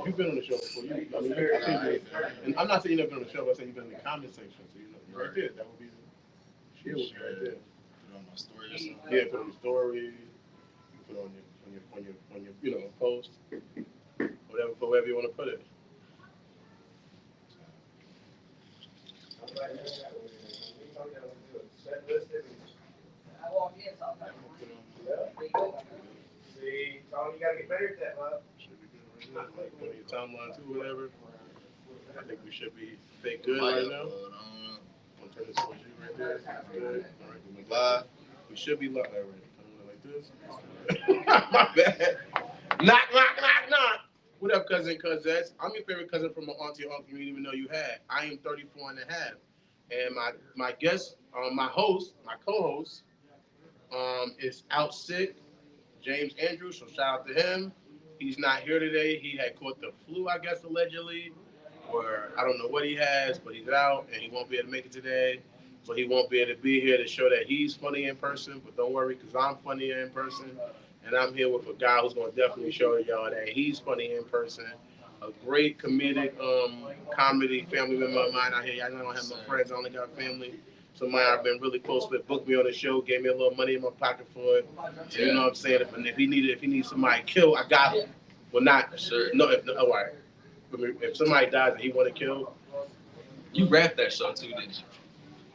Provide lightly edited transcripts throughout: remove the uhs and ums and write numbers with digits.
You've been on the show before. I mean, I think and I'm not saying you've never been on the show, but I'm saying you've been in the comment section. So you know, you're right there. That would be the shit right there. Put on my story or something. Yeah, put on your story. You put on your you know post, whatever you want to put it. See, Tony, you gotta get better at that, love. Should be good right now. Like put on your timeline too, whatever. I think we should be good right now. I'll turn this towards you right there. That's good. All right, we live. We should be live. All right, like this. My bad. Knock. What up, cousin, cousins? I'm your favorite cousin from an auntie or uncle you didn't even know you had. I am 34 and a half. And my guest, my co-host, is out sick, James Andrews, so shout out to him. He's not here today. He had caught the flu, I guess, allegedly, or I don't know what he has, but he's out, and he won't be able to make it today. So he won't be able to be here to show that he's funny in person, but don't worry, because I'm funny in person, and I'm here with a guy who's going to definitely show y'all that he's funny in person. A great comedic comedy family member of mine out here. I don't have no friends. I only got family. Somebody I've been really close with booked me on the show, gave me a little money in my pocket for it. So, you know what I'm saying? If he needs somebody killed, I got him. Well, not sure. No, all right. If somebody dies and he want to kill, you wrapped that show too, didn't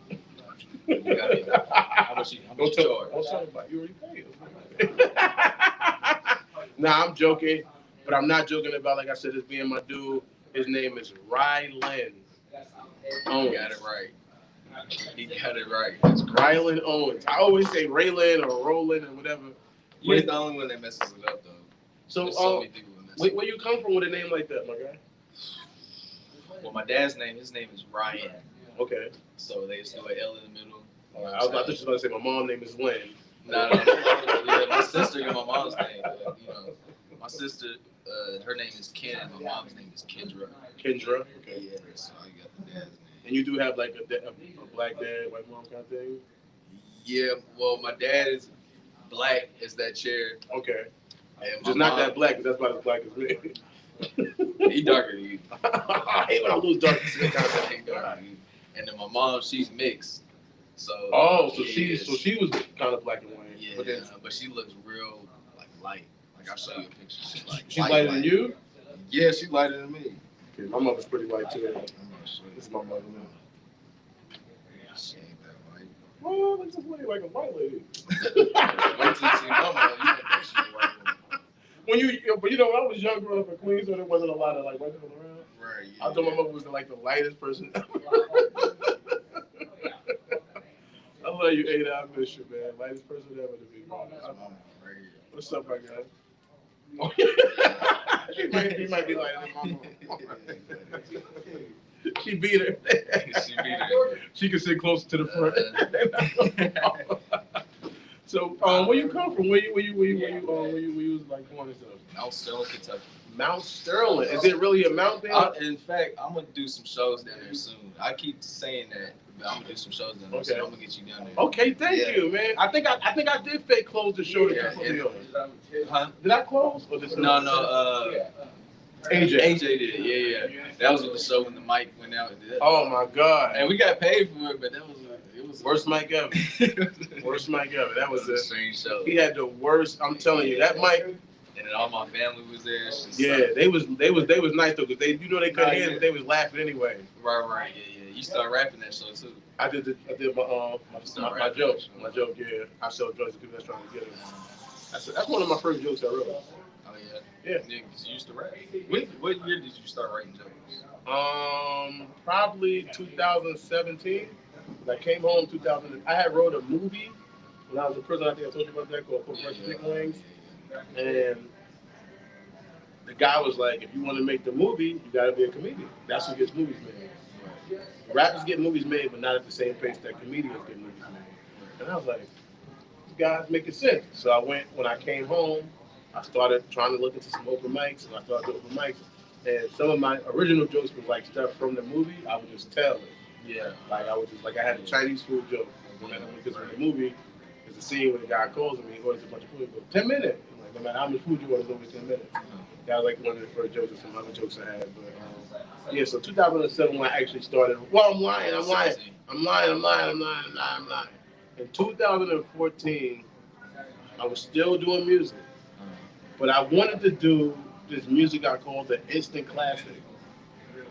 you? You got it. How much you charge? Don't tell about you already paid. Nah, I'm joking, but I'm not joking about, like I said, this being my dude. His name is Rylan Owens. You got it right. He got it right. Rylan Owens. I always say Raylan or Roland or whatever. He's the only one that messes it up, though. So, where you come from with a name like that, my guy? Well, my dad's his name is Ryan. Okay. So they just throw an L in the middle. I thought you were going to say my mom's name is Lynn. No. Yeah, my sister got my mom's name. But, my sister, her name is Ken, and my mom's name is Kendra. Kendra? Okay. Yeah, so I got the dad's name. And you do have like a black dad, white mom kind of thing? Yeah, well, my dad is black as that chair. Okay. And just not that black, because that's about as black as me. He darker than you. I hate when I lose dark skin content. And then my mom, she's mixed. So she was kind of black and white. Yeah, but she looks real light. I'll show you a picture. She's lighter than you? Yeah, she's lighter than me. Okay, my mother's pretty light too. This is my mother now. She ain't that white. Well, that's just like a white lady. Wait till you see my mom, you think she's a white woman. When I was young, growing up in Queens, so there wasn't a lot of white people around. Right. Yeah, I thought my mother was the lightest person ever. I love you, Ada. I miss you, man. Lightest person ever to be. What's up, my guy? Oh, she might be lighter than my mom. She beat her. She can sit closer to the front. So, where you come from? Where you was like born and stuff? Mount Sterling, Kentucky. Mount Sterling. Is it really a mountain? In fact, I'm gonna do some shows down there soon. I keep saying that, but I'm gonna do some shows down there. So I'm gonna get you down there. Okay, thank you, man. I think I did fake close the show. Huh? Did I close? Or did no. AJ did it. Yeah. That was with the show when the mic went out. Oh my God! And we got paid for it, but it was worst mic ever. Worst mic ever. That was a strange show. He had the worst. I'm telling you, that mic. And then all my family was there. They was nice though, because they couldn't hear it, but they was laughing anyway. Right. Yeah. You started rapping that show too. I did my joke. My joke. Yeah, I showed jokes to people that's trying to get it. That's one of my first jokes I wrote. Oh yeah. Because you used to rap. What year did you start writing jokes? Probably 2017. I came home 2000. I had wrote a movie when I was in prison. I think I told you about that, called Chicken Wings. And the guy was like, if you want to make the movie, you got to be a comedian. That's who gets movies made. Rappers get movies made, but not at the same pace that comedians get movies made. And I was like, "You guys making sense." So I went when I came home. I started trying to look into some open mics, and I started doing open mics. And some of my original jokes was like stuff from the movie. I would just tell it. Yeah. Like I was just like I had a Chinese food joke. Because in the movie, there's a scene where the guy calls him and he orders a bunch of food. He goes, 10 minutes. I'm like, no matter how much food you order, it's always 10 minutes. That was like one of the first jokes and some other jokes I had. But yeah, so 2007 when I actually started. Well, I'm lying. I'm lying. I'm lying. I'm lying. I'm lying. I'm lying. I'm lying. In 2014, I was still doing music, but I wanted to do this music I called the instant classic,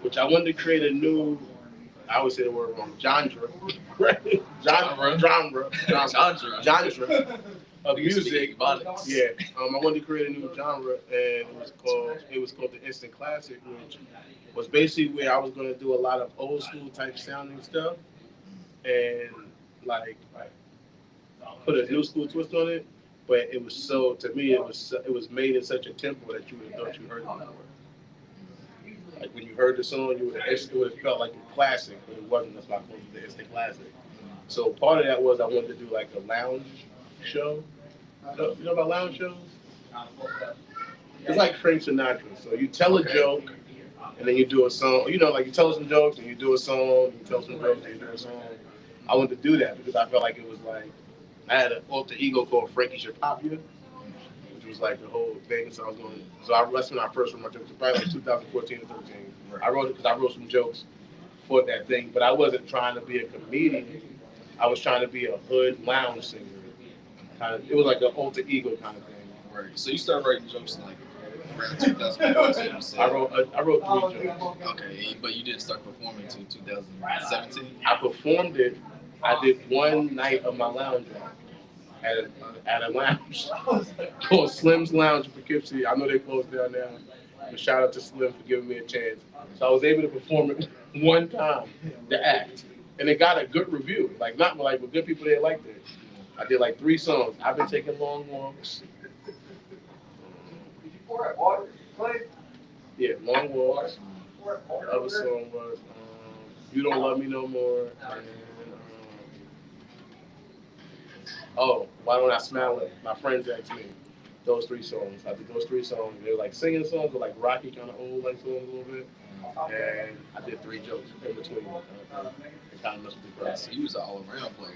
which I wanted to create a new. I always say the word wrong. Genre, right? Genre of music. Yeah, I wanted to create a new genre, and it was called the instant classic, which was basically where I was going to do a lot of old school type sounding stuff, and like put a new school twist on it. But it was so to me it was made in such a tempo that you would have thought you heard it before. Like when you heard the song, it would have felt like a classic, but it wasn't. That's why I called it the instant classic. So part of that was I wanted to do like a lounge show. You know about lounge shows? It's like Frank Sinatra. So you tell a joke and then you do a song. Like you tell some jokes and you do a song. You tell some jokes and you do a song. I wanted to do that because I felt like it was like I had an alter ego called Frankie Shapopia, which was like the whole thing. So I was going. That's when I first wrote my jokes. Probably like 2014 or 13. I wrote it because I wrote some jokes for that thing, but I wasn't trying to be a comedian. I was trying to be a hood lounge singer. It was like an alter ego kind of thing. Right. So you started writing jokes in like around 2014. You said. I wrote three jokes. Okay, but you didn't start performing until 2017. I performed it. I did one night of my lounge at a lounge called Slim's Lounge in Poughkeepsie. I know they closed down now, but shout out to Slim for giving me a chance. So I was able to perform it one time, the act, and it got a good review. Like not like with good people, they liked it. I did like three songs. I've been taking long walks. Did you pour that water? Play? Yeah, long walks. The other song was "You Don't Love Me No More." And, why don't I smile at my friends asked me. Those three songs. I did those three songs. They were like singing songs, but like rocky kind of old like songs a little bit. And I did three jokes in between. It kind of messed with the crowd. So you was an all around player.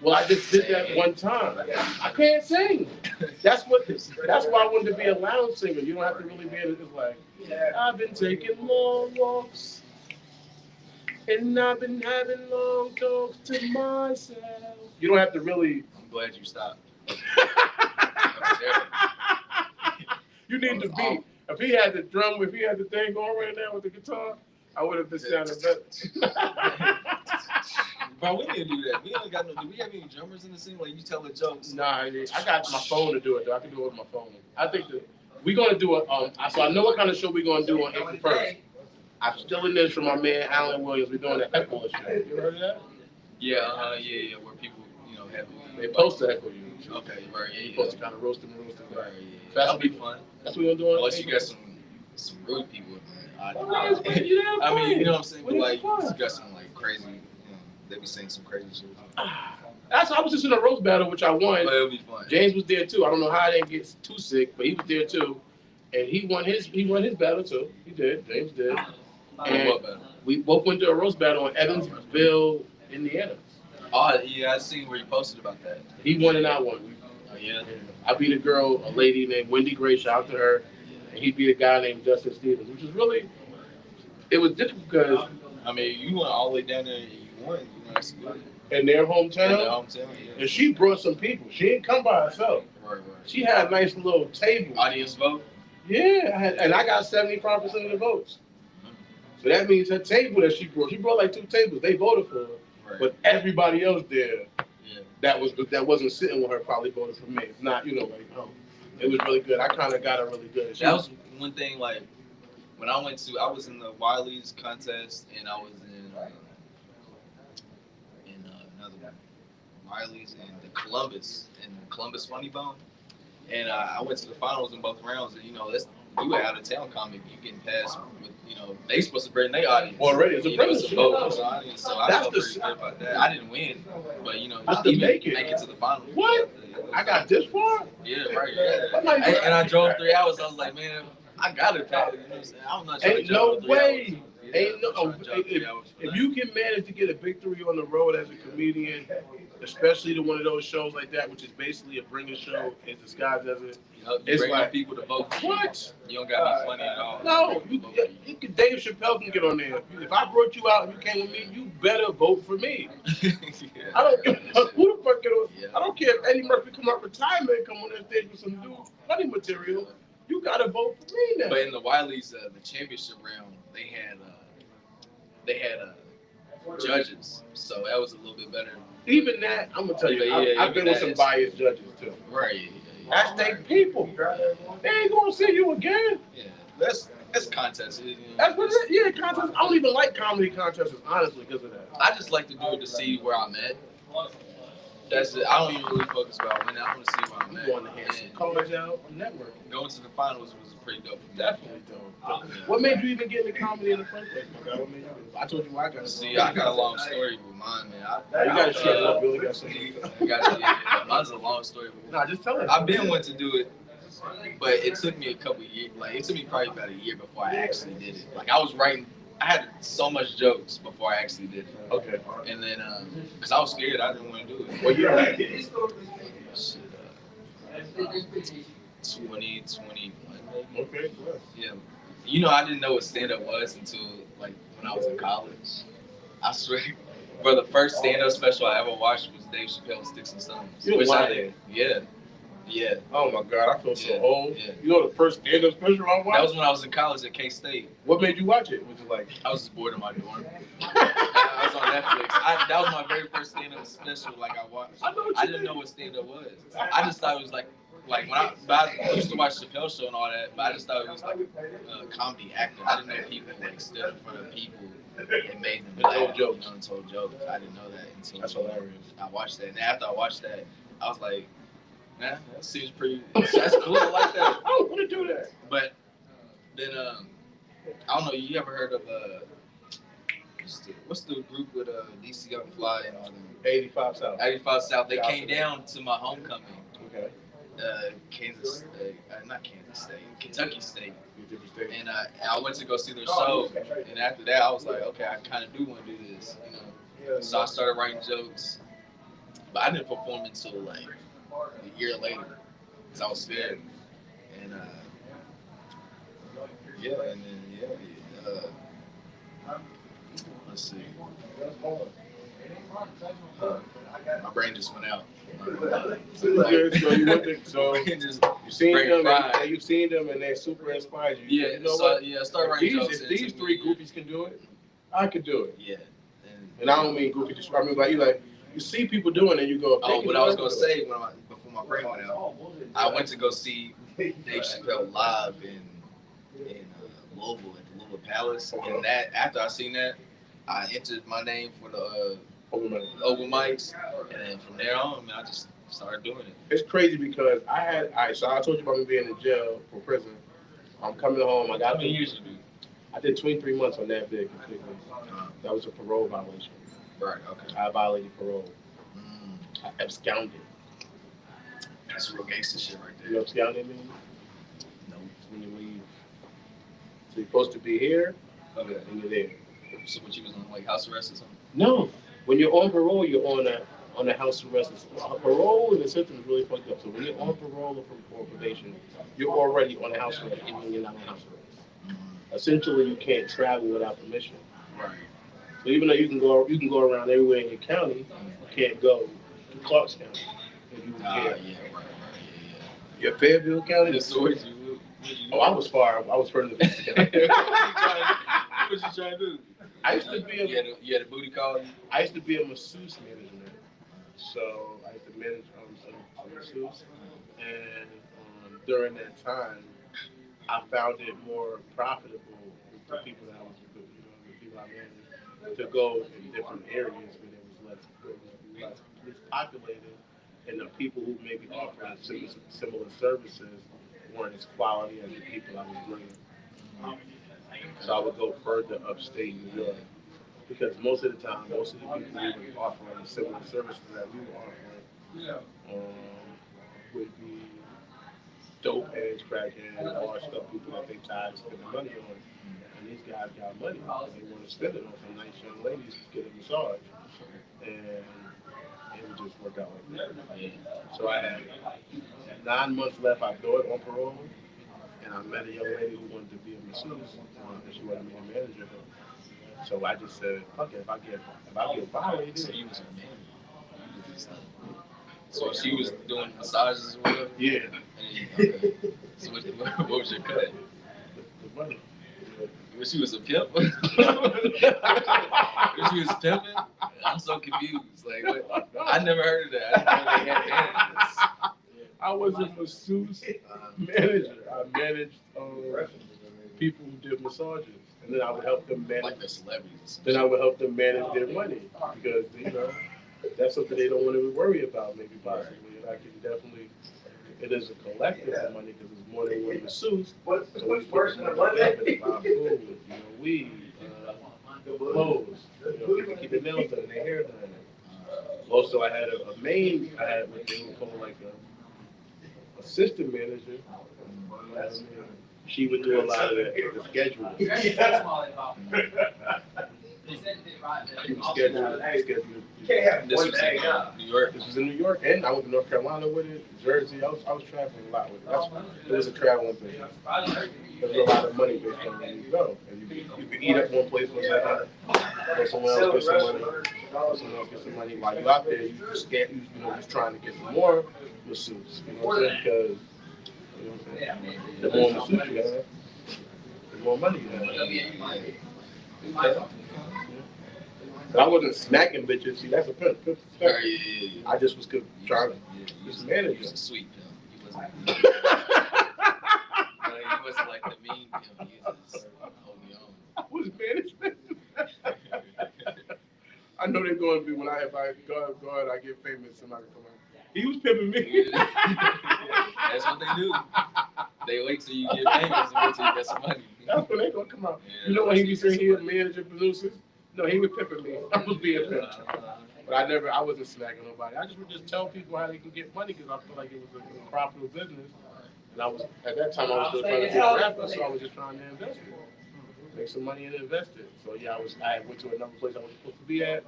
Well, I just did that one time. I can't sing. That's why I wanted to be a lounge singer. You don't have to really be able to just like. I've been taking long walks, and I've been having long talks to myself. You don't have to really. I'm glad you stopped. You need the beat. If he had the drum, if he had the thing going right now with the guitar, I would have been sounding better. Bro, we need to do that. We ain't got no. Do we have any drummers in the scene? Like you tell the jokes. Nah, I got my phone to do it though. I can do it with my phone. I think that we're gonna do it. So I know what kind of show we're gonna do on April 1st. I'm still in this from my man Alan Williams. We're doing the heckler show. You heard of that? Yeah, yeah. Where people, have they post to heckle you. Okay, right. Yeah, you're supposed to kind of roast them. Right. Yeah. So that'll be fun. That's what we're gonna do. Unless you got some rude people. I mean, you know what I'm saying? But like, you got some like crazy. They be saying some crazy shit. I was just in a roast battle, which I won. But it'll be fun. James was there too. I don't know how I didn't get too sick, but he was there too, and he won his battle too. He did. James did. And we both went to a roast battle in Evansville, Indiana. Oh yeah, I seen where you posted about that. He won and I won. Oh yeah. I beat a lady named Wendy Gray. Shout out to her. And he beat a guy named Justin Stevens, which was really. It was difficult because. I mean, you went all the way down there and you won. That's good. In their hometown. Yeah. And she brought some people. She didn't come by herself. Right. She had a nice little table. Audience vote? Yeah, and I got 75% of the votes. So that means her table that she brought like two tables. They voted for her. Right. But everybody else there that wasn't sitting with her probably voted for me. If not, it was really good. I kind of got her really good. That was one thing, like, when I was in the Wiley's contest, and I was in another one, Wiley's and the Columbus Funny Bone, and I went to the finals in both rounds. And you out of town comic, you getting passed with, they supposed to bring their audience. Already, it's a It's a vote for the audience. So I That's felt pretty good about that. I didn't win, but That's just to even make it. make it to the final. What? I got this far? Yeah, right. Yeah. And I drove 3 hours. I was like, man, I got it, Pat. You know what I'm saying? I'm not trying Ain't to no drive 3 way. hours. Yeah, Ain't no. If you can manage to get a victory on the road as a comedian, especially to one of those shows like that, which is basically a bringing show in disguise as it. You bring like, people to vote for what? You don't got to be funny at all. No, Dave Chappelle can get on there. If I brought you out and you came with me, you better vote for me. Yeah. I don't give a fuck who the fuck get on. Yeah. I don't care if Eddie Murphy come out retirement and come on that stage with some new funny material. You gotta vote for me now. But in the Wileys, the championship round, they had judges, so that was a little bit better. Even that, I'm gonna tell you, I've been with some biased judges too. Right. That's they people. They ain't gonna see you again. Yeah, that's contests. That's what it is. Yeah, contests. I don't even like comedy contests, honestly, because of that. I just like to do it to see where I'm at. That's it. I don't even really focus about winning. I want to see where I'm at. You want to have some college out network. Going to the finals was pretty dope. Definitely dope. What made you even get into comedy in the first place, my guy? What made you? I told you why I got. See, I got a long story with mine, man. You got to shut up. Really got something. Mine's a long story. Nah, just tell us. I've been wanting to do it, but it took me a couple years. Like it took me probably about a year before I actually did it. Like I was writing. I had so much jokes before I actually did it. Okay. And then, because I was scared, I didn't want to do it. Well, yeah. Shit, 2021. Okay. Yeah. I didn't know what stand-up was until, like, when I was in college. I swear. Bro, the first stand-up special I ever watched was Dave Chappelle's Sticks and Stones. Which I did. Yeah. Yeah. Oh my God, I feel so old. Yeah. You know the first stand-up special I watched? That was when I was in college at K-State. What made you watch it? Was it like? I was just bored in my dorm. I was on Netflix. That was my very first stand-up special. Like I watched. I didn't know what stand-up was. I just thought it was like when I used to watch Chappelle Show and all that, but I just thought it was like a comedy actor. I didn't know people like stood in front of people and made them laugh. Told jokes. And told jokes. I didn't know that until that's hilarious. I watched that, and after I watched that, I was like. Nah, that seems pretty. That's cool. I like that. I don't want to do that. But then, I don't know. You ever heard of what's the group with DC Young Fly and all them? 85 South. 85 South. They came down to my homecoming. Okay. Kansas State, not Kansas State, Kentucky State. And I I went to go see their show. And after that, I was like, okay, I kind of do want to do this, So I started writing jokes, but I didn't perform until like a year later, because I was scared. And let's see. My brain just went out. So you went to, you've seen them and they super inspired you. Yeah, you know what? I started writing jokes. If these three goofies can do it, I could do it. Yeah. And I don't mean goofy just I mean like you see people doing it and you go, what I was gonna say before my brain went out, I went to go see Dave Chappelle live in Louisville at the Louisville Palace. And that after I seen that, I entered my name for the open mics, and then from there on, I just started doing it. It's crazy because so I told you about me being in jail for prison. I'm coming home. I got How many years you do? I did 23 months on that big completely. That was a parole violation. Right. Okay. I violated parole. I absconded. That's real gangster shit right there. You know what absconded means? No. It's when you leave. So you're supposed to be here, and you're there. So what, you was on like house arrest or something? No. When you're on parole, you're on a house arrest. Parole in the system is really fucked up. So when you're on parole or probation, you're already on a house arrest, even when you're not on house arrest. Essentially, you can't travel without permission. Right. So even though you can go around everywhere in your county, you can't go to Clark's County. Yeah. Your Fayetteville County. So I was far. I was further than What you trying to do? I used to be you had a booty call? I used to be a masseuse manager. So I used to manage a masseuse, and during that time, I found it more profitable with the people that I was, the people I managed, to go in different areas where it was less populated, and the people who maybe offer similar services weren't as quality as the people I was bringing. So I would go further upstate New York because most of the time, most of the people we were offering similar services that we were offering would be dope heads, crackheads, washed up people that they tired of spending money on. And these guys got money and they want to spend it on some nice young ladies to get a massage. And it would just work out like that. So I had 9 months left. I thought on parole, and I met a young lady who wanted to be a masseuse, and she wanted me to manage her. So I just said, "Fuck it, if I get violated." So you was a man. You was so she was doing massages or whatever. Yeah. Okay. So what was your cut? The money. When she was a pimp? When she was pimping? I'm so confused. Like, what? I never heard of that. I didn't know they had managers. I was a masseuse manager. I managed people who did massages, and then I would help them manage. Like the celebrities. Then I would help them manage their money because that's something they don't want to worry about, maybe possibly. And I can definitely. It is a collective of money because it's more than one masseuse. So we put the money together to buy food, weed, clothes, people keep their nails done, their hair done. Also, I had I had what they would call like a assistant manager. She would do a lot of the scheduling. She would schedule. This was in New York. This was in New York, and I went to North Carolina with it, Jersey. I was traveling a lot with it. It was a traveling thing. There was a lot of money based on where you go. And you could eat at one place one night, go somewhere else, get some money, go somewhere else, get some money. While you're out there, you just just trying to get some more masseuse. You know what I'm saying? Because the more masseuse you have, the more money you have. But I wasn't smacking bitches. See, that's a pimp. Yeah. I just was trying to just manage. He was a sweet pimp. He wasn't. He wasn't like the mean pimp. He was just holding on. I was management. I know they're going to be when if I God, I get famous, somebody come out. He was pimping me. That's what they do. They wait till you get famous and wait till you get some money. That's when they gonna come out. Yeah, when he be saying he was manager, producer? No, he was pimping me. I was being pimped. But I wasn't snagging nobody. I would just tell people how they can get money because I feel like it was a profitable business. And at that time, I was still trying to be a rapper, so I was just trying to invest it. Make some money and invest it. So yeah, I went to another place I was supposed to be at,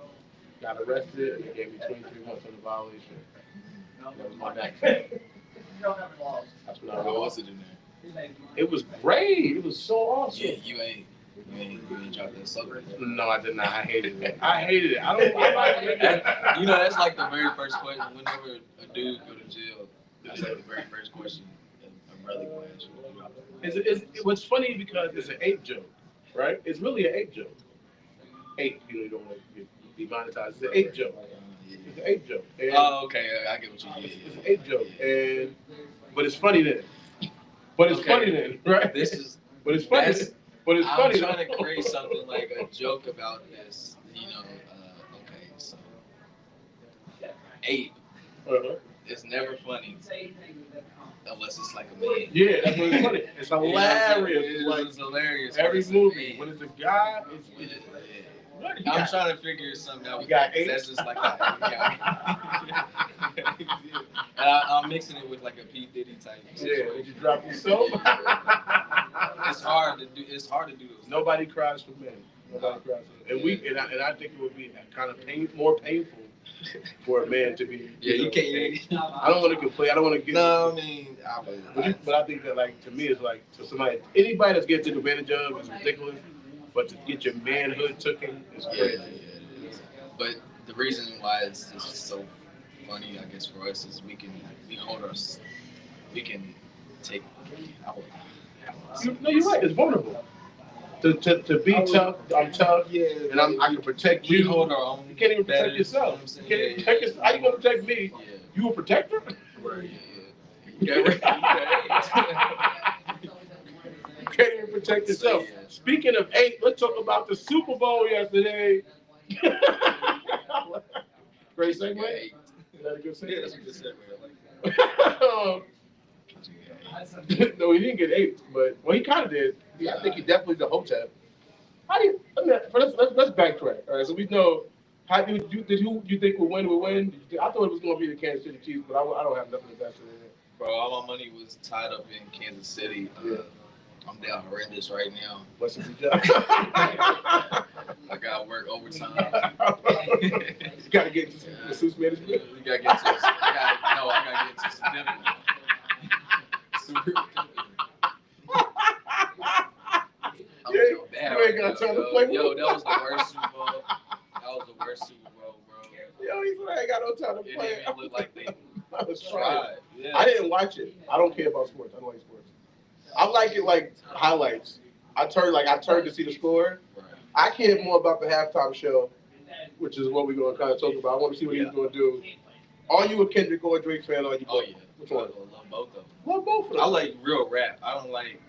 got arrested, and they gave me 23 months on the violation. That was my next. That's what I How was it in there? It was great. It was so awesome. Yeah, you ain't dropped that sucker. No, I did not. I hated it. I don't. That's like the very first question. Whenever a dude go to jail, that's like the very first question a brother will ask you. What's funny because it's an ape joke, right? It's really an ape joke. Ape, you don't want to get demonetized. It's an ape joke. It's an ape joke. And okay. I get what you mean. It's an ape joke, but it's funny then. Funny then, right? But it's funny. But it's funny. I'm trying to create something like a joke about this. Okay, so ape. It's never funny unless it's like a man. Yeah, that's what it's funny. It's hilarious. It's hilarious. Every movie, when it's a guy, it's I'm trying to figure something out. You got eight? That's just like and I'm mixing it with like a P. Diddy type. Yeah, did you drop your soap? It's hard to do. It's hard to do those. Nobody cries for men. Nobody cries for men. And I think it would be kind of more painful for a man to be. Yeah, you can't. I don't want to complain. I don't want to get. No, I mean, but I think that, like, to me, it's like anybody that's getting taken advantage of is ridiculous. But to get your manhood taken is crazy. Yeah. But the reason why it's just so funny, I guess, for us is we can take our. No, you're right. It's vulnerable. To be tough, I'm tough, and I can protect you. We hold our own. You can't even protect yourself. You can't even protect yourself. How you gonna protect me? Yeah. You a protector? Right. You can't even protect yourself. So, yeah. Speaking of ape, let's talk about the Super Bowl yesterday. Great segue. Is that a good segue? Yeah, that's a good segue. I like that. No, he didn't get aped, but well, he kind of did. Yeah, I think he definitely the Hotep. How do you? Let's backtrack. All right, so we know. How do you did who you think would win? I thought it was going to be the Kansas City Chiefs, but I don't have nothing invested in it. Bro, all my money was tied up in Kansas City. Yeah. I'm down horrendous right now. What's the job? I got to work overtime. You got to get into masseuse management. You got to get to. I got to get to some dinner. You ain't got time to play with. Yo, that was the worst Super Bowl. That was the worst Super Bowl, bro. Yo, he said I ain't got no time to play. It didn't look like they I was trying. Yeah. I didn't watch it. I don't care about sports. I don't like sports. I like it like highlights. I turned to see the score. Right. I care more about the halftime show, which is what we're gonna kind of talk about. I want to see what he's gonna do. Are you a Kendrick or a Drake fan? Or are you? Oh yeah. Which one? I love both of them. Love both of them. I like real rap. I don't like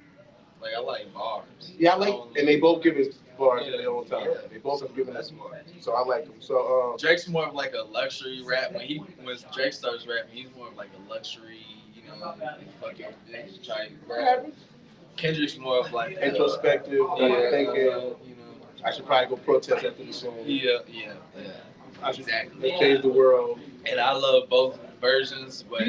I like bars. Yeah, and they both give us bars at their own time. Yeah. They both have given us bars. So I like them. So Drake's more of like a luxury rap. When Drake starts rapping, he's more of like a luxury, fucking try rap. Kendrick's more of like introspective, thinking. I should probably go protest after the song. Yeah. Exactly. Change the world. And I love both versions, but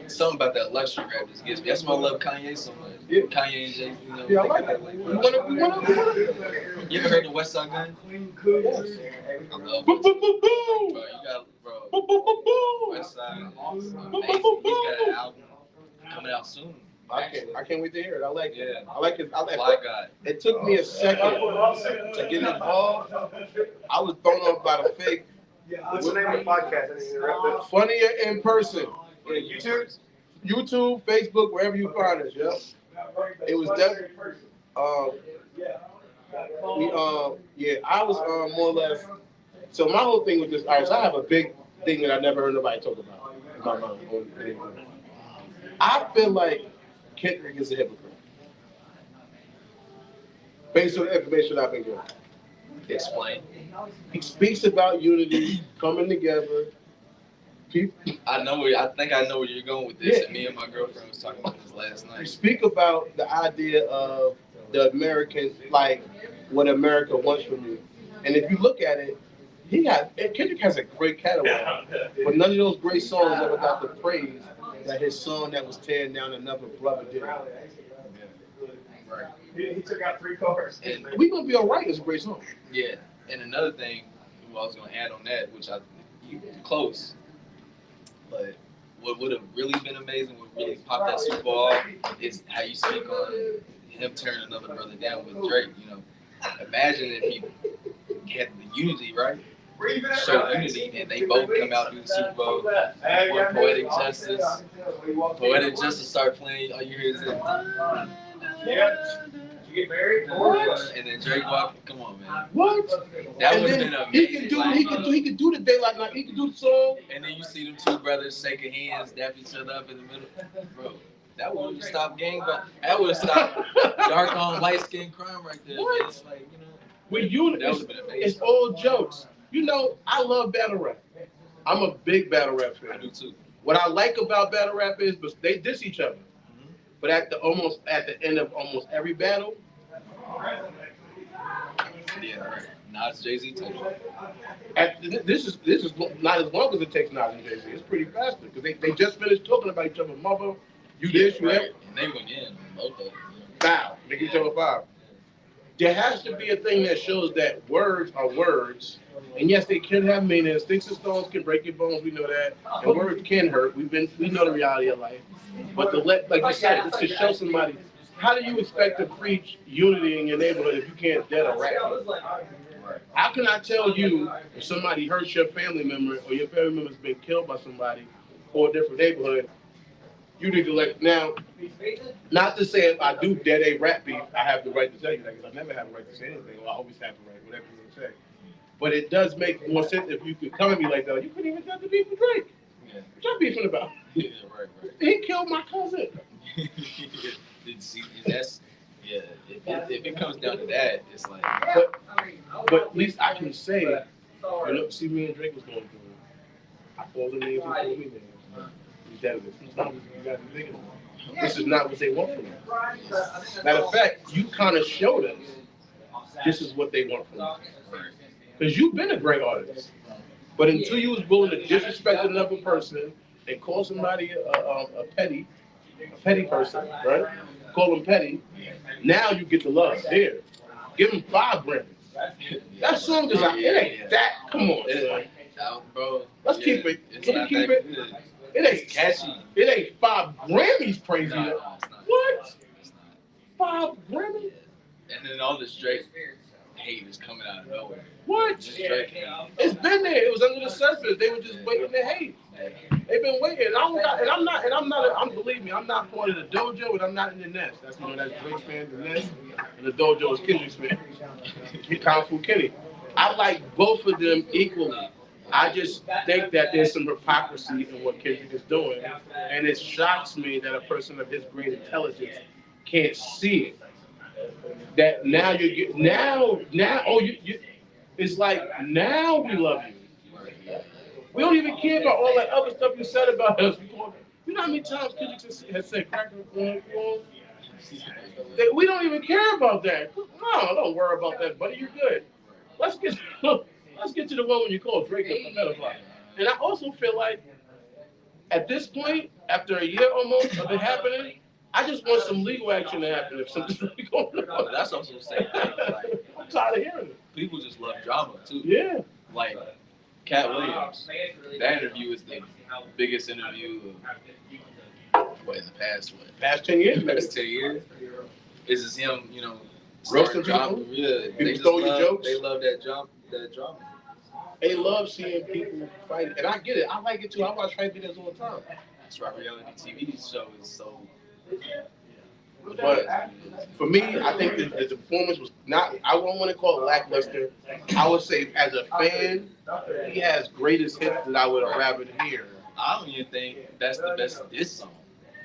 something about that luxury rap just gets me. That's why I love Kanye so much. Yeah. Kanye and Jay. Yeah, I like that. You ever heard the West Side Gun? Yes. I love it. Bro, you got West Side. Amazing. He's got an album coming out soon. I can't wait to hear it. I like it. Yeah. I like it. Fly Guy. It took me a second to get involved. I was thrown off by the fake. What's the name of the podcast? Funnier In Person. YouTube, Facebook, wherever you find us. Yeah. It was definitely. I was more or less. So my whole thing was just. All right, so I have a big thing that I never heard nobody talk about in my mind. I feel like Kendrick is a hypocrite. Based on the information I've been given. Explain. He speaks about unity, coming together. I think I know where you're going with this. Yeah. And me and my girlfriend was talking about this last night. You speak about the idea of the American, like what America wants from you. And if you look at it, Kendrick has a great catalog, but none of those great songs ever got the praise that his song that was tearing down another brother did. Right. He took out 3 cars. And We Gonna Be Alright is a great song. yeah, and another thing I was going to add on that, which you close, but what would have really been amazing, what really popped that Super Bowl off, is how you speak on him tearing another brother down with Drake. Imagine if he had the unity, right? Show unity, and they both come out do the Super Bowl. When Poetic Justice start playing, all you hear is that. Yeah. Did you get married? And then Drake walk. Come on, man. What? That would have been amazing. He can do the Daylight Night. He can do the song. And then you see them two brothers shaking hands, dap each other up in the middle, bro. That would have stopped gang, but that would have stopped dark on light skin crime right there. What? It's like With unity, that would have been amazing. it's all jokes. I love battle rap. I'm a big battle rap fan. I do too. What I like about battle rap is, but they diss each other. But at the end of almost every battle, yeah, right. Nas, Jay-Z type. this is not as long as it takes Nas and Jay-Z. It's pretty faster because they just finished talking about each other. Mother, you this, you that. And they went in both of them. Foul. They give each other foul. There has to be a thing that shows that words are words. And yes, they can have meaning. Sticks and stones can break your bones. We know that. And words can hurt. We know the reality of life. But like you said, this could show somebody. How do you expect to preach unity in your neighborhood if you can't dead a rat? How can I tell you if somebody hurts your family member or your family member's been killed by somebody or a different neighborhood? You need to now. Not to say if I do dead a rap beef, I have the right to tell you that because I never have the right to say anything. Or I always have the right, whatever you want to say. But it does make more sense if you could come at me like that. You couldn't even tell the beef with Drake. Yeah. What y'all beefing about? Yeah, right. He killed my cousin. That's If it comes down to that, it's like. But at least I can say, see me and Drake was going through it. I called the names and told me names. He's dead of it. Sometimes you got to be bigger. This is not what they want from you. Matter of fact, you kind of showed us this is what they want from you. Because you've been a great artist. But until you was willing to disrespect another person and call somebody a petty person, right? Call them petty. Now you get the love. Here, give him 5 Grammys. That song is like, it ain't that. Come on, son. Bro. Let's keep it. Can we keep it? Good. It ain't Catchy. It ain't 5 Grammys crazy. Nah, it's not. What? It's not. 5 Grammys? And then all this Drake hate is coming out of nowhere. What? Just Drake hate. It's been there. It was under the surface. They were just waiting to hate. They've been waiting. Believe me, I'm not part of the dojo, and I'm not in the nest. That's Drake's fan, the nest, and the dojo is Kendrick's fan. Kung Fu Kenny. I like both of them equally. I just think that there's some hypocrisy in what Kendrick is doing, and it shocks me that a person of his great intelligence can't see it. That now it's like now we love you. We don't even care about all that other stuff you said about us. You know how many times Kendrick has said cracker on? We don't even care about that. No, don't worry about that, buddy. You're good. Let's get to the one when you call Drake a pedophile. And I also feel like at this point, after a year almost of it happening, I just want some legal action to happen if something's really going on. That's also the same thing. Like, I'm tired of hearing it. People just love drama too. Yeah. Like Cat Williams, that interview is the biggest interview of in the past 10 years. Past 10 years. Is just him, Roasting drama. people? Yeah, People stole your jokes? They love that drama. They love seeing people fight, and I get it. I like it too. I watch fight videos all the time. That's why reality TV show is so. But for me, I think the performance was not. I won't want to call it lackluster. I would say, as a fan, he has greatest hits that I would have rather hear. I don't even think that's the best diss song.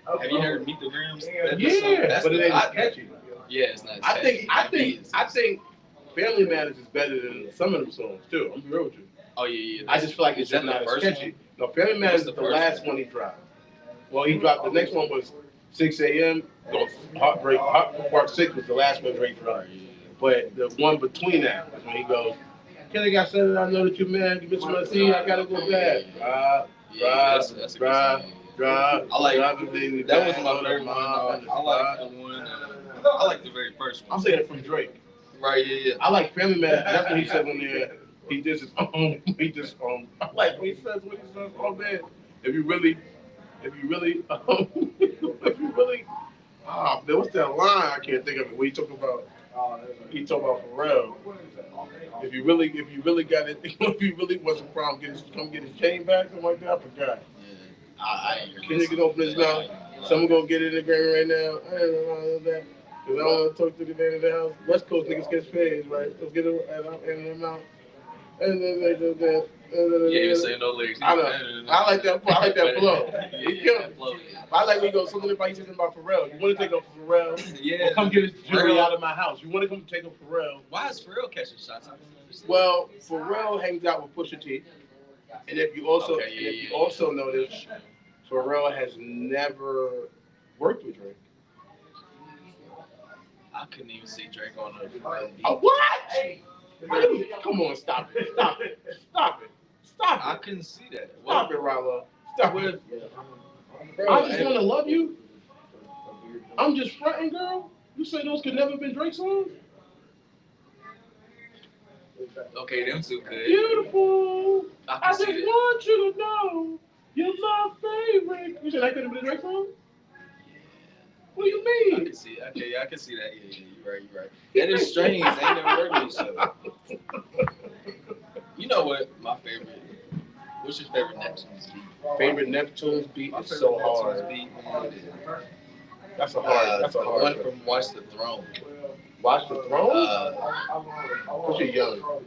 Have you heard Meet the Grams? Yeah, but it ain't as catchy. Yeah, it's not. I think Family Matters is better than some of them songs too. I'm be real with you. Oh yeah. I just feel like it's just not as catchy. No, Family Matters is the last one he dropped. Well, he dropped the next one was 6 a.m. Heartbreak Part 6 was the last one Drake dropped. But the one between that was when he goes, Kelly, I said it. I know that you're mad. You miss my tea. I gotta go back. Drive. I like that. Was my favorite one. I like the very first one. I'm saying it from Drake. Right, yeah. I like Family Matters. That's what he said when he just I like what he says, oh man, if you really, what's that line? I can't think of it. When he talk about Pharrell. If you really got it, if you really was a problem, come get his chain back, something like that. I forgot. Can you open his mouth? Someone gonna get it in the game right now. I don't know that. Because I don't want to talk to the man in the house. West Coast niggas get phased, right? Let's get it in their mouth. And then they do that. Yeah, you say no lyrics. I know. I like that flow. I like when he goes, something about he's talking about Pharrell. You want to take up Pharrell? Yeah. Or come get his jewelry out of my house. You want to come take up Pharrell? Why is Pharrell catching shots? Well, Pharrell hangs out with Pusha T. And if you also notice, Pharrell has never worked with Drake. I couldn't even see Drake on a beat. What? Come on, stop it. I couldn't see that. Stop it, Rallo. Stop it. I just want to love you. I'm just fronting, girl. You say those could never have been Drake songs? Okay, them two could. Beautiful. I just want you to know you're my favorite. You said that could have been a Drake song? What do you mean? I can see. Okay, I can see that. Yeah, you're right. That is strange. They ain't never heard of each other. You know what? My favorite. What's your favorite Neptune's beat? Favorite Neptune's beat is so hard. That's a hard one from Watch the Throne. Watch the Throne? Because you're young.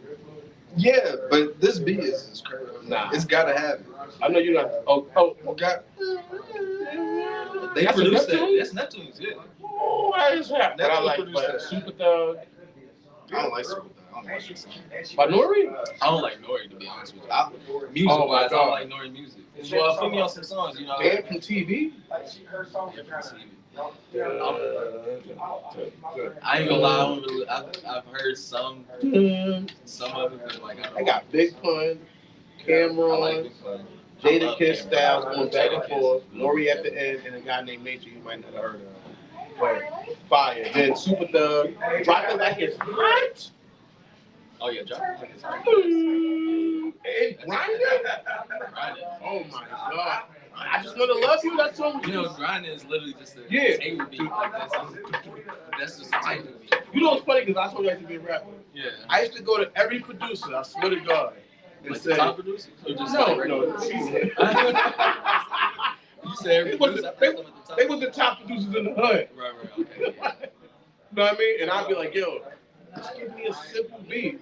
Yeah, but this beat is crazy. Nah. It's gotta have it. I know you're not. They produced that. That's Neptune's, yeah. Oh, I just have. I like Super Thug. I don't like Super Thug. I don't like this song. By Nori? I don't like Nori, to be honest with you. Music-wise, I don't like Nori music. Well, put me on some songs, you know. Banned from TV? Her songs are kind of. I ain't gonna lie, I've heard some of it, but like I got Big Pun, Cameron, Jada Kiss Styles going back and forth, Lori at the end, and a guy named Major you might not have heard of. But fire. Then Super Thug, Drop It Like It's Hot. Oh yeah, drop it like it's hot. And Grinding? Oh my God. I just want to love you. That song. You know, grinding is literally just a table beat. Like that's just a table beat. You know what's funny? Because I told you I used to be a rapper. Yeah. I used to go to every producer, I swear to God, and Like say, the top producers? Or just no, like no. You said every producer. They was the top producers in the hood. Right, okay. You know what I mean? And I'd be like, yo, just give me a simple beat.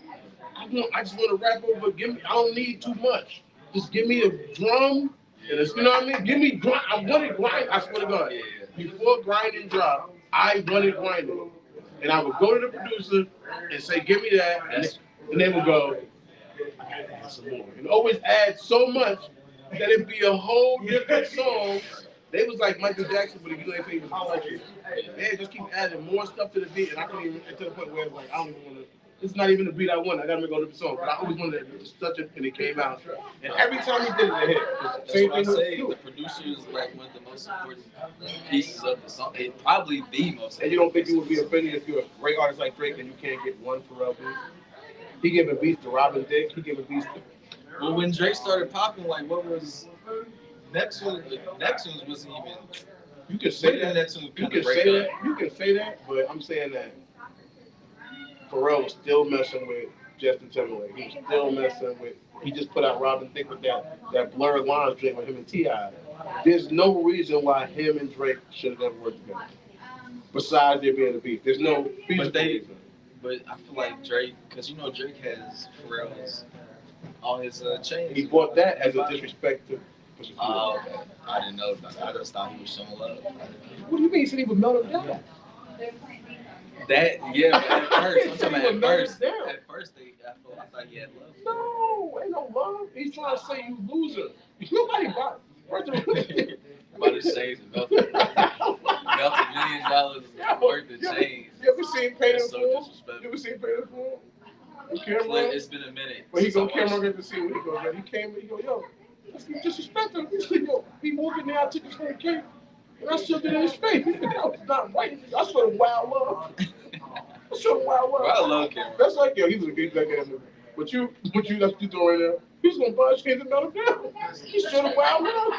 I just want to rap over. I don't need too much. Just give me a drum. And you know what I mean? Give me grind. I wanted grind. I swear to God. Before grinding dropped, I wanted grinding. And I would go to the producer and say, give me that. And they would go, I gotta add some more. And always add so much that it'd be a whole different song. They was like Michael Jackson, but if you ain't famous, they just keep adding more stuff to the beat. And I couldn't even, to the point where like, I don't even want to. It's not even the beat I want. I gotta make a different song. But I always wanted to such it, and it came out. And every time he did it, it hit. That's what I say. The producer is like one of the most important pieces of the song. It probably the most. And you don't think you would be offended if you're a great artist like Drake and you can't get one Pharrell beat? He giving beats to Robin Thicke. He giving beats to. Well, when Drake started popping, like what was Neptunes? Neptunes wasn't even. You can say that. You can say that. You can say that, but I'm saying that Pharrell was still messing with Justin Timberlake. He was still messing with. He just put out Robin Thicke with that blurred lines joint with him and T.I. There's no reason why him and Drake should have ever worked together. Besides there being a beef, there's no feasible reason. But I feel like Drake, because you know Drake has Pharrell's all his chains. He bought that as a disrespect to. Oh, okay. I didn't know about that. I just thought he was showing love. What do you mean? He said he would melt him down. That but at first, I'm talking about at first, I thought he had love. No, ain't no love. He's trying to say you loser. Nobody bought. First of all, by the shades and melted $1 million worth of chains. You ever seen Paid in so Full? disrespectful. You ever seen Paid in Full? It's been a minute. But he go Cameron get to see what he goes. Yo, he came. He go, yo, you disrespect him. He said, yo, he walking there. I took his whole cake. And I shoved it in his face. He said, no, it's not right. I showed him wild love. I showed him wild love. Well, I love Cameron. That's like, yo, he was a good black ass nigga. But you, that's what you doing right now. He's gonna buy chains and melt him down. He showed him wild love.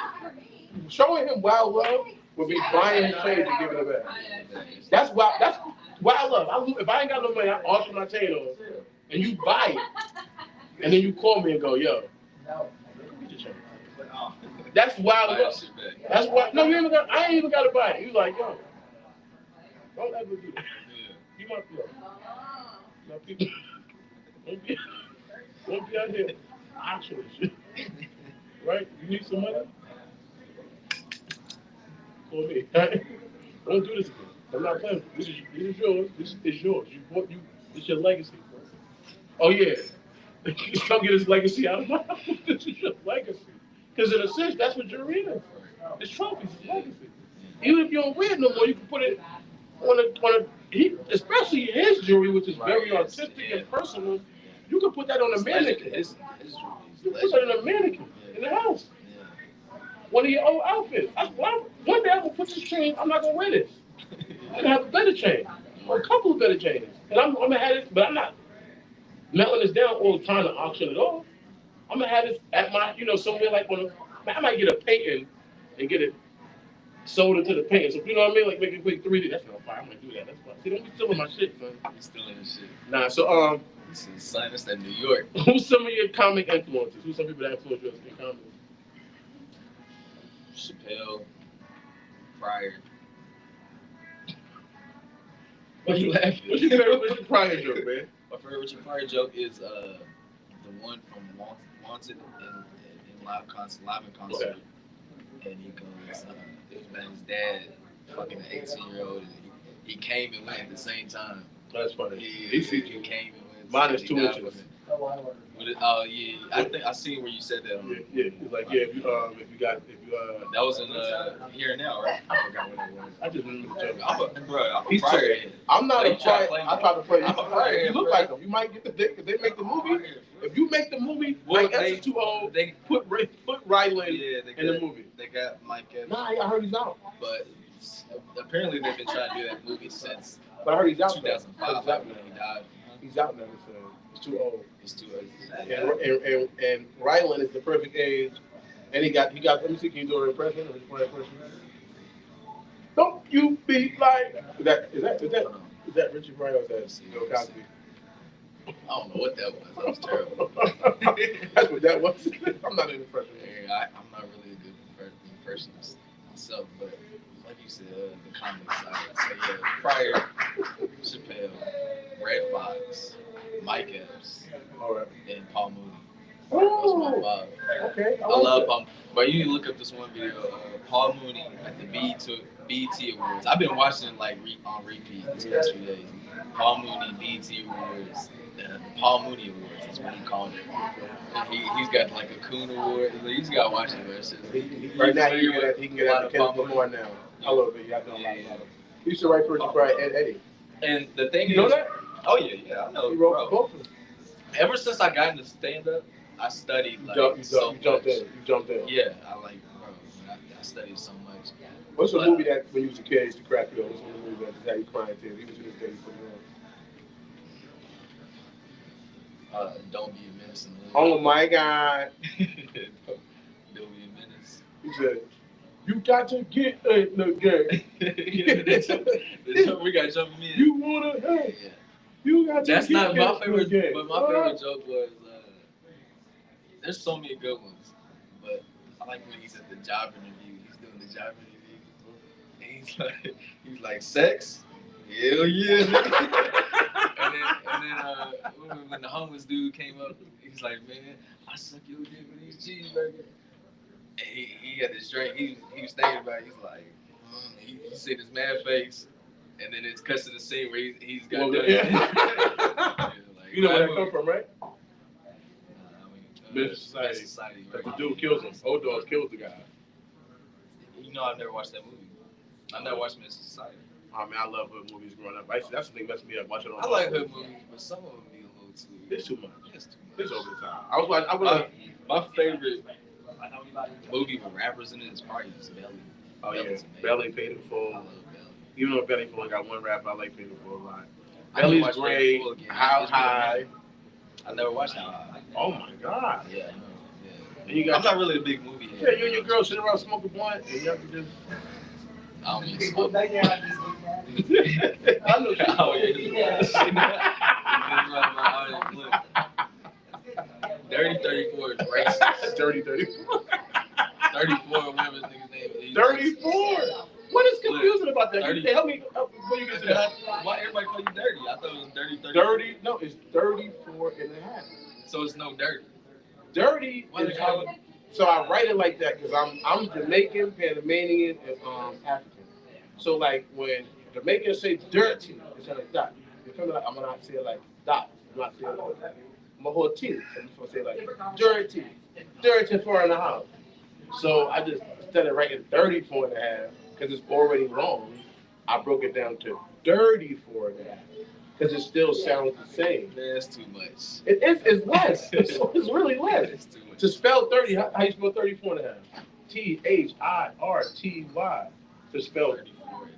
Showing him wild love would be buying his chains and giving it back. That's wild. That's wild love. If I ain't got no money, I auction my chain on, and you buy it, and then you call me and go, yo. That's wild love. That's why. No, I ain't even got to buy it. You like, yo, don't ever do that. You might be like, now people, don't be out here auctioning shit. Right? You need some money? Call me. Don't do this again. I'm not playing. This is yours. This is yours. It's your legacy. Oh yeah. Come get his legacy out of my house. This is your legacy. Because in a sense, that's what jewelry is. It's trophies, it's legacy. Even if you don't wear it no more, you can put it on especially his jewelry, which is very artistic and personal. You can put that on a mannequin. You can put that on a mannequin in the house. One of your old outfits. One day I'm gonna put this chain. I'm not gonna wear this. I'm gonna have a better chain, or a couple of better chains, and I'm gonna have it. But I'm not melting this down or trying to auction it off. I'm gonna have this at my, somewhere like I might get a painting and get it sold into the painting. So you know what I mean? Like make a quick 3D. That's not fine. I'm gonna do that. That's fine. See, don't be stealing my shit, son. He's stealing his shit. Nah. So this is Sinus in New York. Who's some of your comic influences? Who's some people that influence you in comedy? Chappelle, Pryor. What's your favorite Pryor joke, man? My favorite Richard Pryor joke is the one from Wanted in live in concert. Okay. And he goes, it was about his dad fucking an 18-year-old, and he came and went at the same time. That's funny. He came and went. Mine is 2 inches. Oh yeah, I think I seen where you said that. Yeah. It's like if you that was in Here and Now, right? I forgot what it was. I just remember the joke. I'm a He's prior. I'm not a prior. I try to play. I'm a prior. You look like him. You might get the dick if they make the movie. If you make the movie, Mike Epps is too old. They put Ryland in the movie. They got Mike Epps. Nah, I heard he's out. But apparently they've been trying to do that movie since. But I heard he's out. 2005, like when he died. He's out now. So it's too old. It's too old. And Ryland is the perfect age. And he got. Let me see. Can you do an impression? Don't you be like. Is that Richie Brian or is that Bill Cosby? I don't know what that was. That was terrible. That's what that was. I'm not an impression. Yeah, I'm not really a good impressionist myself, but like you said, the comedy side. So yeah, Pryor, Chappelle, Red Fox, Mike Epps, and Paul Mooney. That's my five. Okay. I love Paul. But you need to look up this one video of Paul Mooney at the BET Awards. I've been watching it like on repeat these past few days. Paul Mooney BET Awards. The Paul Mooney Awards is what he called it. And he's got like a Coon Award. You just gotta watch it, man. Right now he can get out of Kendrick Lamar now. I love it. Y'all know a lot about him. He used to write for Ed Eddie. And the thing you know that? Oh yeah, I know. He wrote both of them. Ever since I got into stand up, I studied like you jumped in. Yeah, I like I studied so much. What's a movie that when you was a kid used to crack you up? What's one movie that just had you crying tears? Even to this day you put it on. Don't Be a Menace. Oh my God. Don't Be a Menace. He said, "You got to get in the game." We got jumping in. You wanna? Hey, yeah. You got to. That's get not in my favorite. game. But my favorite joke was. There's so many good ones, but I like when he's at the job interview. He's doing the job interview, and he's like, sex? Hell yeah. and then when the homeless dude came up, he's like, man, I suck your dick with these cheeseburgers. And he had this drink. He was thinking about it. He's like, he said his mad face, and then it's cuts to the scene where he's got done. Yeah. You know where that come from, right? Society. Right? The dude kills him. Old Dogs kills the guy. You know, I've never watched that movie. I've never watched Mr. Society. I mean, I love hood movies growing up. That's the thing that messed me up watching on. I like hood movies, but some of them be a little too. It's too much. It's over the top. My favorite movie with rappers in it is probably just Belly. Oh yeah, Belly, Paid in Full. I love Belly. Even though Belly only got one rapper, I like Paid in Full a lot. Belly's great. How High. I never watched How High. Oh my God. Yeah. And I'm not really a big movie head. Yeah, you and your girl sit around smoking blunt, and you have to just. I don't even smoke. I know. Oh yeah. Dirty 34 is racist. Dirty 34. 34, whatever his nigga's name is. 34. What is confusing about that? 30. Help me before you get to that. Why everybody call you dirty? I thought it was dirty 30. Dirty? No, it's 34 and a half. So it's no dirty. Dirty is how. So I write it like that because I'm Jamaican, Panamanian, and African. So like when Jamaicans say dirty, it's like that. You feel me? Like I'm gonna say it like that. I'm not saying it like that. I'm a whole team. I'm just gonna say like dirty 4.5. So I just instead of writing 34 and a half because it's already wrong, I broke it down to 34 and a half. Because it still sounds the same. Man, that's too much. It's less. It's really less. It's too much. To spell 30, how you spell 34 and a half? THIRTY. To spell 34 and a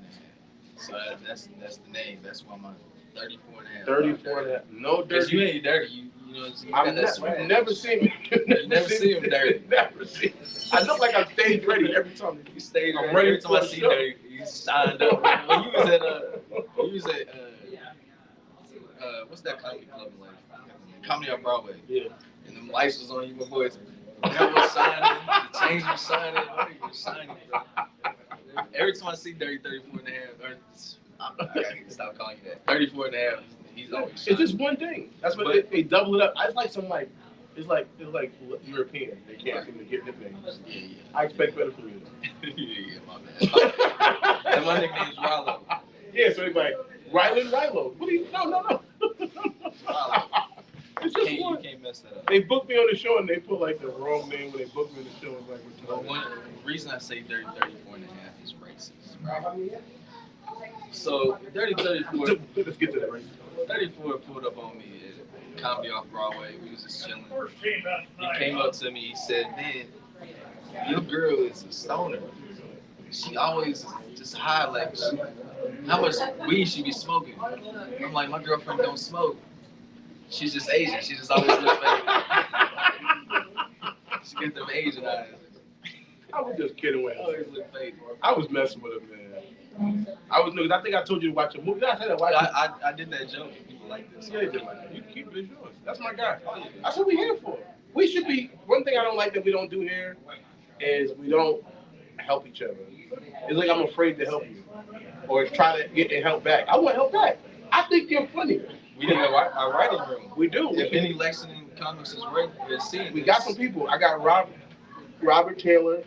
half. So that's the name. That's why I'm 34 and a half. 34 and a half. No dirty. Because you ain't dirty. You know what I'm saying? You've never seen me. You never seen him dirty. Never seen. I look like I'm stage ready every time. You stayed I'm ready. ready Every time I see dirty, you signed up. When you was at what's that comedy club like? Comedy on Broadway. Yeah. And them lights was on you, my boys. That was signing. The chains was signing. What you signing, bro? Every time I see Dirty 34 and a half, I gotta stop calling you that. 34 and a half. He's always shining. It's just one thing. That's what they double it up. It's like some like it's like European. They can't seem to get nicknames. Yeah. I expect better from you. Yeah, my bad. And my nickname's Rollo. Yeah, so he's like Rylo. What do you? No. Rollo. It's just You one. can't mess that up. They booked me on the show and they put like the wrong name when they booked me on the show. It's like, But one reason I say dirty 34 and a half is racist, right? So dirty 34, let's get to that race. 34 pulled up on me at Comedy Off Broadway. We was just chilling. He came up to me. He said, "Man, your girl is a stoner. She always just high. Like, how much weed she be smoking?" I'm like, "My girlfriend don't smoke. She's just Asian. She just always looks fake. She get them Asian eyes." I was just kidding with Always him. look fake. I was messing with him, man. I was I think I told you to watch a movie. Did I say that? I did that joke. People like this. Yeah, they did like that. You keep it, it's yours. That's my guy. That's what we're here for. We should be. One thing I don't like that we don't do here is we don't help each other. It's like I'm afraid to help you or try to get help back. I want help back. I think you're funny. We need a writing room. We do. If any Lexington comics is ready, seeing we got some people. I got Robert Taylor,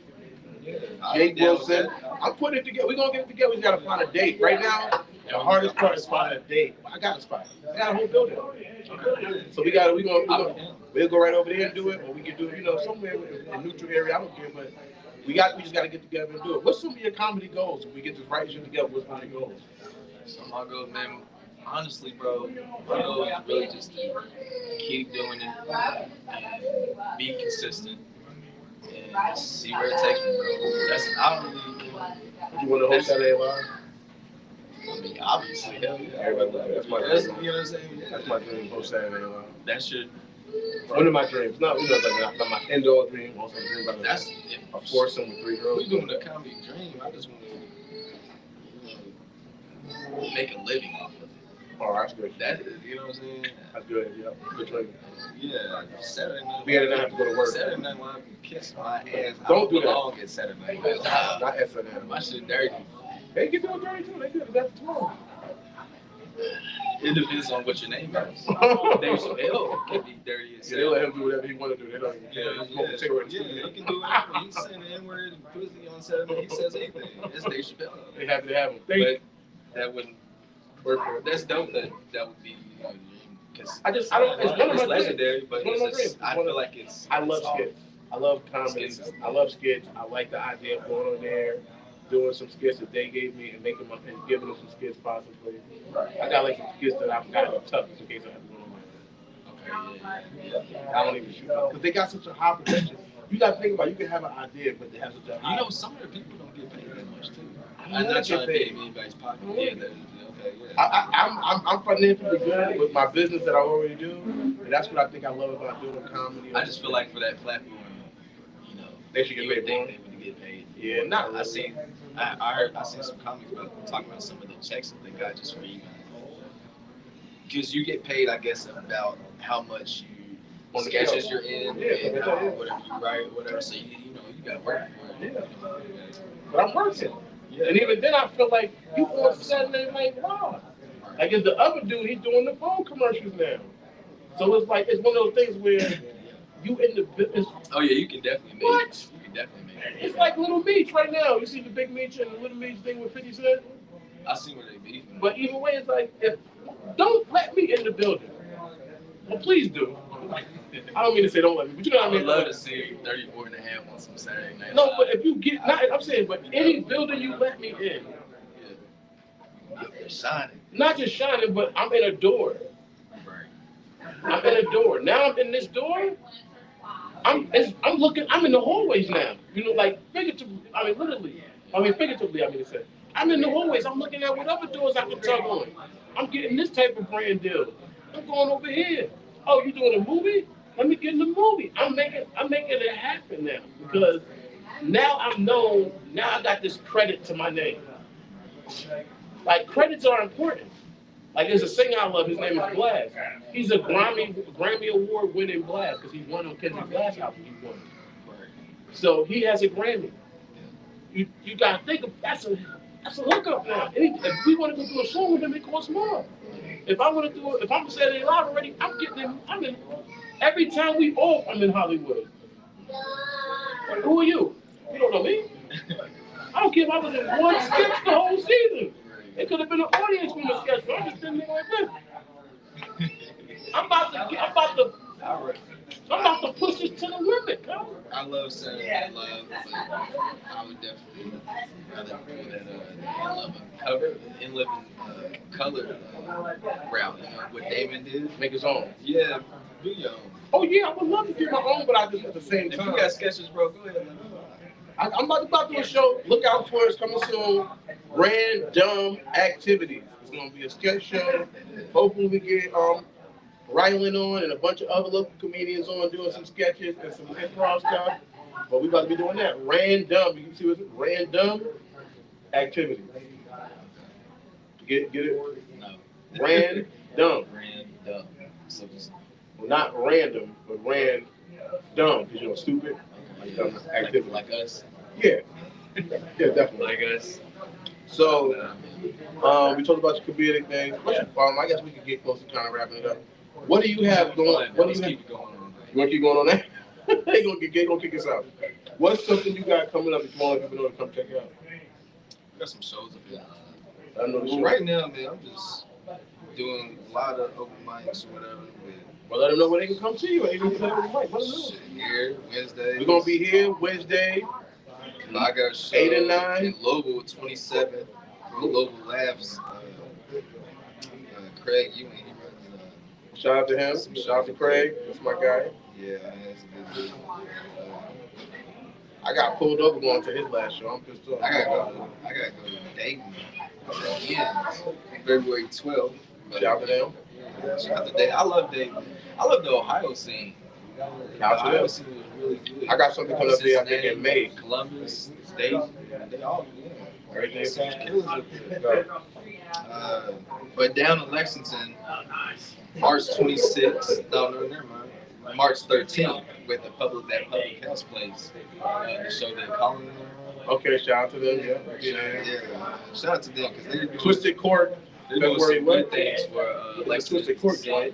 Jake Wilson. I'm putting it together. We're gonna get it together. We gotta find a date. Right now, the hardest part is finding a date. I got a spot. I got a whole building. So we'll go right over there and do it, or we can do it, somewhere in a neutral area. I don't care, but we just gotta get together and do it. What's some of your comedy goals? If we get this right shit together, what's one of your goals? So my goal, man, honestly, bro, my goal is really just to keep doing it and be consistent and see where it takes me, bro. I don't really. You want to host Saturday Live? I mean, obviously, hell yeah. That's my dream. You know what I'm saying? Yeah. That's my dream. Host Saturday Live. That should. One of my dreams. Not my indoor dream. Also a dream about That's a foursome with 3 girls. We doing a comedy dream. I just want to make a living off of it. Oh, that's good. That is, you know what I'm saying? That's good. Yeah, good training. Yeah, Saturday night. We had to have to go to work. Saturday night live can kiss my ass. Don't do that. I don't get Saturday night live. Not SNL. My shit dirty. They can do it dirty too. They do it. That's tomorrow. It depends on what your name is. Dave Chappelle can be dirty as hell. They let him do whatever he want to do. They don't even care. Yeah, he can do whatever. He's saying the N-word and pussy on Saturday. He says anything. It's Dave Chappelle. They have to have him. But that wouldn't work for it. That's dope. That would be. Cause I don't. It's one of my legendary, but I feel like it's. I love skits. I love comedy. I love skits. I like the idea of going on there, doing some skits that they gave me and making and giving them some skits possibly. I got like some skits that I've got tough in case I have to go on there. Okay, yeah. I don't even shoot because they got such a high protection. You got to think about it. You can have an idea, but they have such a high. Some of the people don't get paid that much too. I'm not trying to pay anybody's pocket. Yeah, okay, yeah. I'm financially good with my business that I already do, and that's what I think I love about doing comedy. I just feel like for that platform, they should get paid more. They would get paid. Yeah, not really. I seen some comics talking about some of the checks that they got just for email. Because you get paid, I guess, about how much you sketches you're in, and whatever you write, whatever. So you got to work for it. Yeah. But I'm working. Yeah. And even then, I feel like you on Saturday Night Live. Like, it's the other dude, he's doing the phone commercials now. So it's like, it's one of those things where you in the business. Oh, yeah, you can definitely make it. You can definitely make it. It's like Little Meech right now. You see the Big Meech and the Little Meech thing with 50 Cent? I see where they beef. But either way, it's like, don't let me in the building. Well, please do. I don't mean to say don't let me, but you know what I mean? I would love to see 34 and a half on some Saturday Night No, Live. but if you get, I'm saying, but any building you let me in. Yeah. Shining. Not just shining, but I'm in a door. Right. I'm in a door. Now I'm in this door. I'm in the hallways now. Like figuratively, literally. Figuratively, to say. I'm in the hallways. I'm looking at what other doors I can tug on. I'm getting this type of brand deal. I'm going over here. Oh, you doing a movie? Let me get in the movie. I'm making it happen now because now I'm known. Now I got this credit to my name. Like credits are important. Like there's a singer I love. His name is Blast. He's a Grammy Award winning Blast because he won on Kendrick Blast album. He won. So he has a Grammy. You gotta think of that's a hookup now. If we want to go do a show with him, it costs more. If I'm Saturday Live already, I'm in. Every time we off, I'm in Hollywood. Who are you? You don't know me. I don't care if I was in one sketch the whole season. It could have been an audience from a sketch, but I just didn't look like this. I'm about to push this to the limit, bro. I love saying love, but I would definitely rather go that in living color route. You know what Damon did? Make his own. Yeah, do your own. Oh yeah, I would love to do my own, but I just at the same If time. you got sketches, bro, go ahead and let me know. I'm about to do a show. Look out for it. It's coming soon. Random activities. It's gonna be a sketch show. Hopefully we get Rylan on and a bunch of other local comedians on doing some sketches and some improv stuff. But we about to be doing that. Random. You can see what's random activities. Get it? No. Random. Random. So just Well, not random, but dumb because you're stupid. Like dumb activity. like us. Yeah. Yeah, definitely. Like us. So, we talked about your comedic thing. I guess we could get close to kind of wrapping it up. What do you have going? What do you keep going on? You want to keep going on that? They gonna kick us out. What's something you got coming up that you want people to know to come check out? I got some shows up here. I know well, right now, man, I'm just doing a lot of open mics or whatever. Well, let them know where they can come see you. Even if open mic. Here Wednesday. We're gonna be here Wednesday. I got a show 8 and 9. in Louisville, 27th. Louisville Laughs. Craig Ewing, he runs. Shout out to him. Shout out to Craig. That's my guy. Yeah, that's a good dude. I got pulled over going to his last show. I'm pissed off. I gotta go to Dayton again, February 12th. Shout out to them. Shout out to Dayton. I love Dayton. I love the Ohio scene. The Ohio scene was really good. I got something coming up here, I think, in May. Columbus, Dayton, they all everything. But down in Lexington, March 26th. No, never mind. March 13th with that public house place. The show that Colin. Okay, shout out to them. Yeah. Shout out to them because they're doing Twisted Court. They're doing some good things for Lexington. Twisted Court.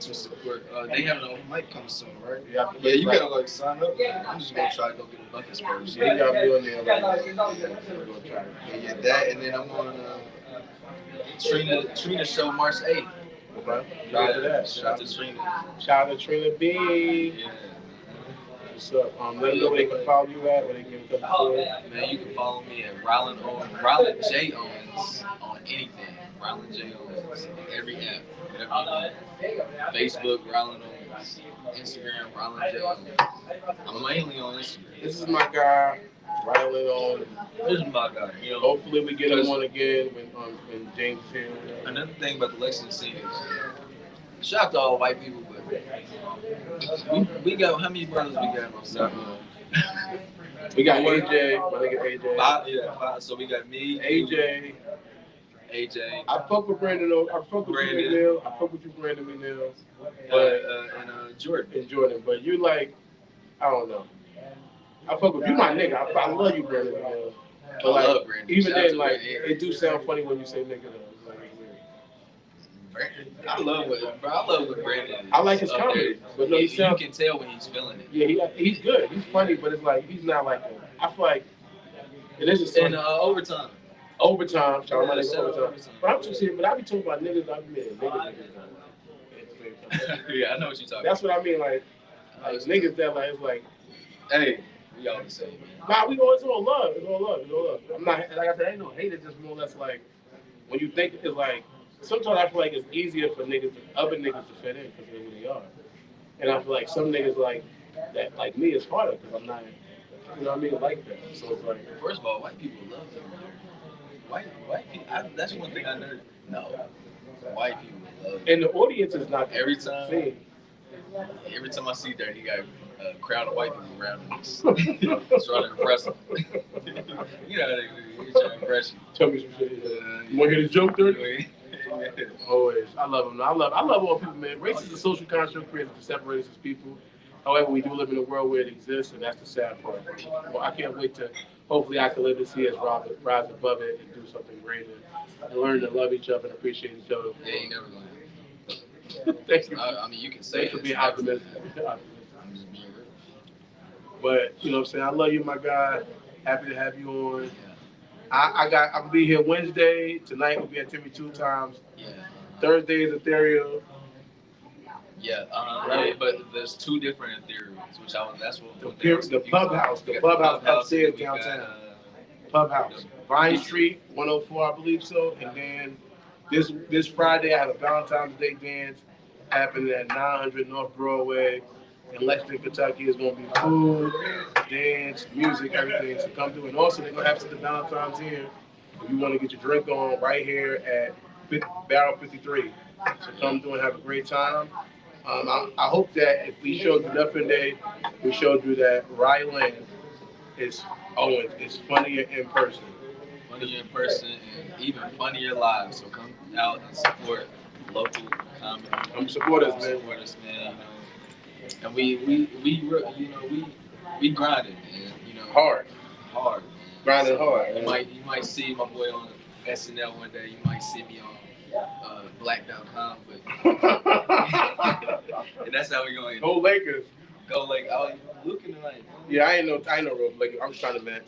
Twisted Court. They have an open mic coming soon, right? Yeah, you gotta like sign up. I'm just gonna try to go get the buckets first. Yeah, you gotta be on there. Yeah, that, and then I'm on Trina show March 8th. Okay. Shout out to that. Shout out to Trina. Shout out to Trina B. Yeah. What's up? Let me know where they can follow you at, where they can get in touch with you. Man, you can follow me at Rylan J. Owens on anything. Rylan J. Owens on every app. Whatever you want. Facebook, Rylan Owens. Instagram, Rylan J. Owens. I'm mainly on Instagram. This is my guy, Rylan Owens. This is my guy. You know, hopefully we get him on again when James is here. Another thing about the Lexington scene is, shout out to all white people, but we got, how many brothers we got on South? We got AJ, my nigga AJ. Five. So we got me, AJ. I fuck with Brandon. I fuck with Brandon. you, McNeil. I fuck with you, Brandon McNeil. And Jordan. But you like, I don't know. I fuck with you, my nigga. I love you, Brandon McNeil. But like, love Brandon. Even then, like, it do sound funny when you say nigga though. I love what Brandon is. I like his comedy, but no, you can tell when he's feeling it. Yeah, he's good. He's funny, but it's like he's not like. I feel like, and this is in overtime. Shout out my nigga overtime. But I'm just saying, but I be talking about niggas. I mean, niggas. Yeah, I know what you're talking. That's what I mean, like niggas that like it's like, hey, we all the same. Nah, it's all love. It's all love. I'm not like I said, ain't no hate. It's just more or less like when you think it's like. Sometimes I feel like it's easier for other niggas to fit in because of who they are. And I feel like some niggas like that, like me, it's harder because I'm not, you know what I mean, like that. So it's like, first of all, white people love them. White people, that's one thing I never know. White people love them. And the audience is not every time I see that, he got a crowd of white people around him. He's trying to impress them. You know, he's trying to impress you. Tell me some shit. You want to hear the joke, Dirty? Always. I love them. I love all people, man. Race is a social construct created to separate us as people. However, we do live in a world where it exists, and that's the sad part. Well, I can't wait to, hopefully I can live to see us rise above it and do something greater and learn to love each other and appreciate each other. Yeah, you never going to. Thank you. I mean, you can say thanks for being optimistic. I'm just being real. But, you know what I'm saying? I love you, my guy. Happy to have you on. I'm gonna be here Wednesday. Tonight we'll be at Timmy 2 times. Yeah. Thursday is ethereal. Yeah, Right. yeah, but there's two different ethereals, which that's what The pub house. The pub house upstairs downtown. Pub house. Vine Street, 104, I believe so. And then this Friday, I have a Valentine's Day dance happening at 900 North Broadway in Lexington, Kentucky. It's going to be food, dance, music, everything. So come through. And also, they're going to have some Valentine's here. If you want to get your drink on right here at Barrel 53. So come through and have a great time. I hope that if we showed you nothing day, we showed you that Ryland is it's funnier in person. Funnier in person and even funnier live. So come out and support local comedy. Come support us, man. Support us, man. And we grinding, man. Hard, hard, man. grinding So hard. You might see my boy on SNL one day. You might see me on Black.com, but and that's how we going. Go Lakers. Go like I was looking like. Yeah, I ain't no real Lakers. I'm just trying to match.